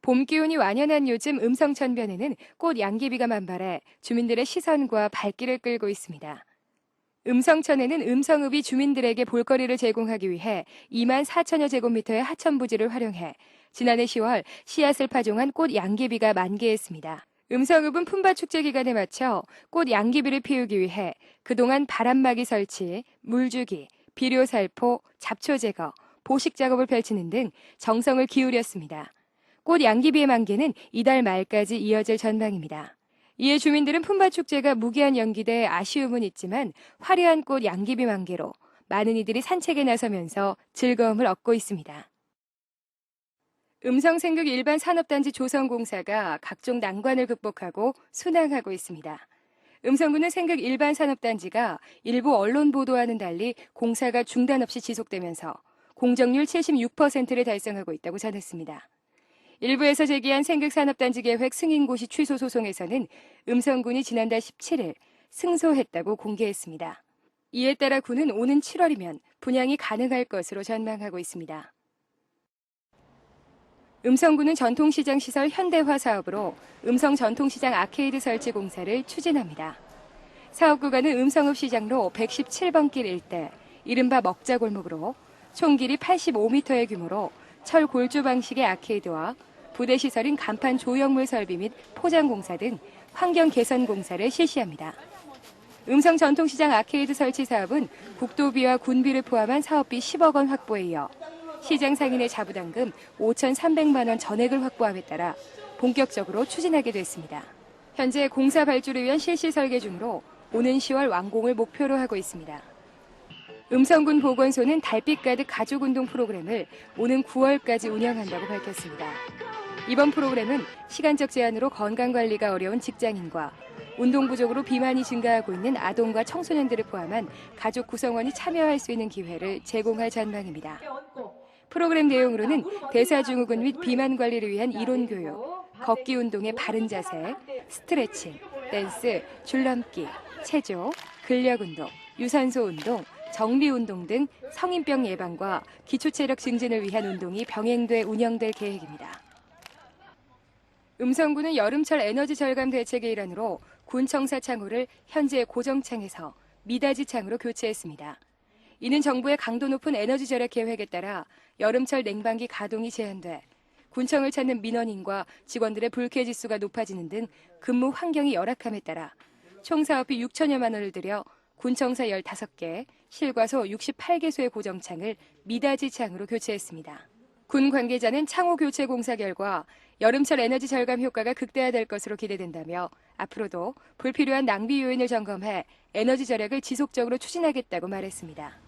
봄 기온이 완연한 요즘 음성천변에는 꽃 양귀비가 만발해 주민들의 시선과 발길을 끌고 있습니다. 음성천에는 음성읍이 주민들에게 볼거리를 제공하기 위해 2만 4천여 제곱미터의 하천 부지를 활용해 지난해 10월 씨앗을 파종한 꽃 양귀비가 만개했습니다. 음성읍은 품바 축제 기간에 맞춰 꽃 양귀비를 피우기 위해 그동안 바람막이 설치, 물주기, 비료 살포, 잡초 제거, 보식 작업을 펼치는 등 정성을 기울였습니다. 꽃 양귀비의 만개는 이달 말까지 이어질 전망입니다. 이에 주민들은 품바축제가 무기한 연기돼 아쉬움은 있지만 화려한 꽃 양귀비 만개로 많은 이들이 산책에 나서면서 즐거움을 얻고 있습니다. 음성생육 일반산업단지 조성공사가 각종 난관을 극복하고 순항하고 있습니다. 음성군은 생극 일반산업단지가 일부 언론 보도와는 달리 공사가 중단 없이 지속되면서 공정률 76%를 달성하고 있다고 전했습니다. 일부에서 제기한 생극산업단지 계획 승인고시 취소 소송에서는 음성군이 지난달 17일 승소했다고 공개했습니다. 이에 따라 군은 오는 7월이면 분양이 가능할 것으로 전망하고 있습니다. 음성군은 전통시장 시설 현대화 사업으로 음성 전통시장 아케이드 설치 공사를 추진합니다. 사업 구간은 음성읍 시장로 117번 길 일대, 이른바 먹자골목으로 총 길이 85m의 규모로 철 골조 방식의 아케이드와 부대 시설인 간판 조형물 설비 및 포장 공사 등 환경 개선 공사를 실시합니다. 음성 전통시장 아케이드 설치 사업은 국도비와 군비를 포함한 사업비 10억 원 확보에 이어 시장 상인의 자부담금 5,300만 원 전액을 확보함에 따라 본격적으로 추진하게 됐습니다. 현재 공사 발주를 위한 실시 설계 중으로 오는 10월 완공을 목표로 하고 있습니다. 음성군 보건소는 달빛 가득 가족운동 프로그램을 오는 9월까지 운영한다고 밝혔습니다. 이번 프로그램은 시간적 제한으로 건강관리가 어려운 직장인과 운동 부족으로 비만이 증가하고 있는 아동과 청소년들을 포함한 가족 구성원이 참여할 수 있는 기회를 제공할 전망입니다. 프로그램 내용으로는 대사증후군 및 비만 관리를 위한 이론 교육, 걷기 운동의 바른 자세, 스트레칭, 댄스, 줄넘기, 체조, 근력 운동, 유산소 운동, 정비 운동 등 성인병 예방과 기초체력 증진을 위한 운동이 병행돼 운영될 계획입니다. 음성군은 여름철 에너지 절감 대책의 일환으로 군 청사 창호를 현재 고정창에서 미닫이 창으로 교체했습니다. 이는 정부의 강도 높은 에너지 절약 계획에 따라 여름철 냉방기 가동이 제한돼 군청을 찾는 민원인과 직원들의 불쾌 지수가 높아지는 등 근무 환경이 열악함에 따라 총 사업비 6천여만 원을 들여 군청사 15개, 실과소 68개소의 고정창을 미닫이 창으로 교체했습니다. 군 관계자는 창호 교체 공사 결과 여름철 에너지 절감 효과가 극대화될 것으로 기대된다며 앞으로도 불필요한 낭비 요인을 점검해 에너지 절약을 지속적으로 추진하겠다고 말했습니다.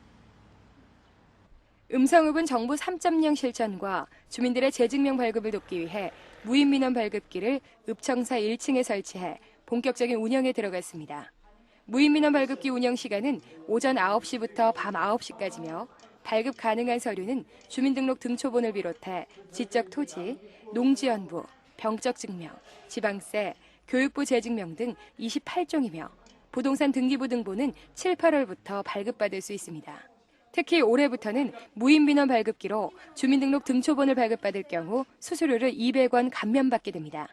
음성읍은 정부 3.0 실천과 주민들의 재증명 발급을 돕기 위해 무인민원 발급기를 읍청사 1층에 설치해 본격적인 운영에 들어갔습니다. 무인민원 발급기 운영 시간은 오전 9시부터 밤 9시까지며 발급 가능한 서류는 주민등록 등초본을 비롯해 지적 토지, 농지연부, 병적 증명, 지방세, 교육부 재증명 등 28종이며 부동산 등기부 등본은 7, 8월부터 발급받을 수 있습니다. 특히 올해부터는 무인민원 발급기로 주민등록 등초본을 발급받을 경우 수수료를 200원 감면받게 됩니다.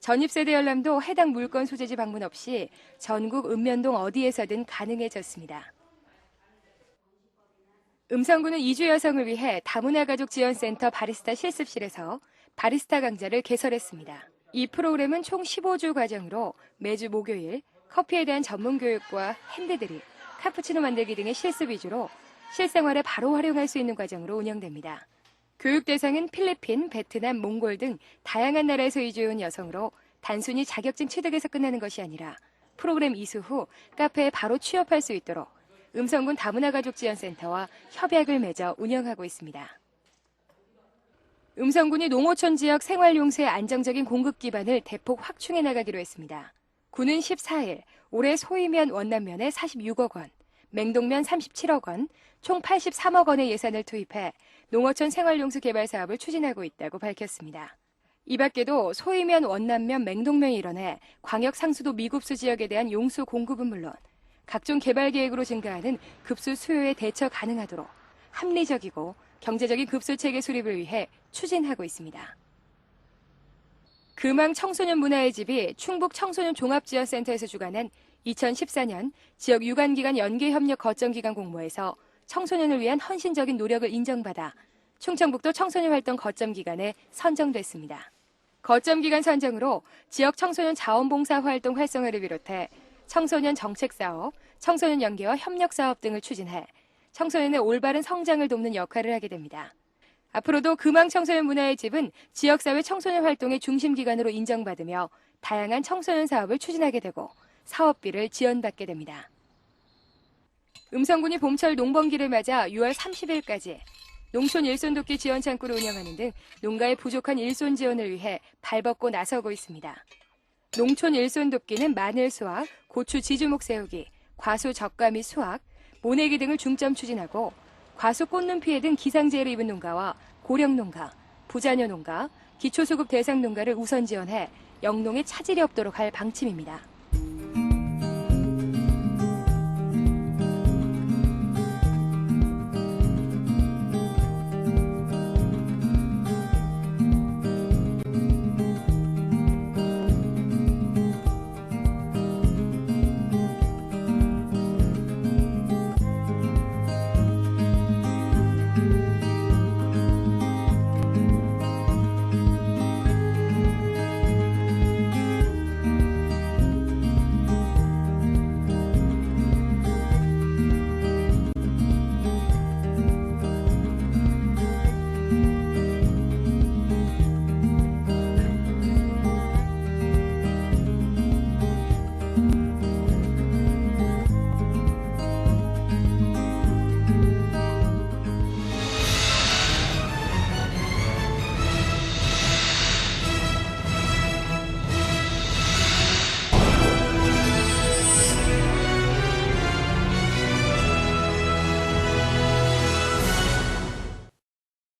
전입세대 열람도 해당 물건 소재지 방문 없이 전국 읍면동 어디에서든 가능해졌습니다. 음성군은 이주 여성을 위해 다문화 가족 지원센터 바리스타 실습실에서 바리스타 강좌를 개설했습니다. 이 프로그램은 총 15주 과정으로 매주 목요일 커피에 대한 전문 교육과 핸드드립, 카푸치노 만들기 등의 실습 위주로 실생활에 바로 활용할 수 있는 과정으로 운영됩니다. 교육 대상은 필리핀, 베트남, 몽골 등 다양한 나라에서 이주해온 여성으로 단순히 자격증 취득에서 끝나는 것이 아니라 프로그램 이수 후 카페에 바로 취업할 수 있도록 음성군 다문화가족지원센터와 협약을 맺어 운영하고 있습니다. 음성군이 농어촌 지역 생활용수의 안정적인 공급 기반을 대폭 확충해 나가기로 했습니다. 군은 14일 올해 소이면 원남면에 46억 원, 맹동면 37억 원, 총 83억 원의 예산을 투입해 농어촌 생활용수 개발 사업을 추진하고 있다고 밝혔습니다. 이 밖에도 소이면 원남면 맹동면이 일어나 광역 상수도 미급수 지역에 대한 용수 공급은 물론 각종 개발 계획으로 증가하는 급수 수요에 대처 가능하도록 합리적이고 경제적인 급수 체계 수립을 위해 추진하고 있습니다. 금왕 청소년 문화의 집이 충북 청소년 종합지원센터에서 주관한 2014년 지역 유관기관 연계협력 거점기간 공모에서 청소년을 위한 헌신적인 노력을 인정받아 충청북도 청소년활동 거점기관에 선정됐습니다. 거점기관 선정으로 지역 청소년 자원봉사 활동 활성화를 비롯해 청소년 정책사업, 청소년 연계와 협력사업 등을 추진해 청소년의 올바른 성장을 돕는 역할을 하게 됩니다. 앞으로도 금왕 청소년 문화의 집은 지역사회 청소년 활동의 중심기관으로 인정받으며 다양한 청소년 사업을 추진하게 되고 사업비를 지원받게 됩니다. 음성군이 봄철 농번기를 맞아 6월 30일까지 농촌 일손돕기 지원 창구를 운영하는 등 농가의 부족한 일손 지원을 위해 발벗고 나서고 있습니다. 농촌 일손돕기는 마늘 수확, 고추 지주목 세우기, 과수 적과 및 수확, 모내기 등을 중점 추진하고 과수 꽃눈 피해 등 기상재해를 입은 농가와 고령 농가, 부자녀 농가, 기초수급 대상 농가를 우선 지원해 영농에 차질이 없도록 할 방침입니다.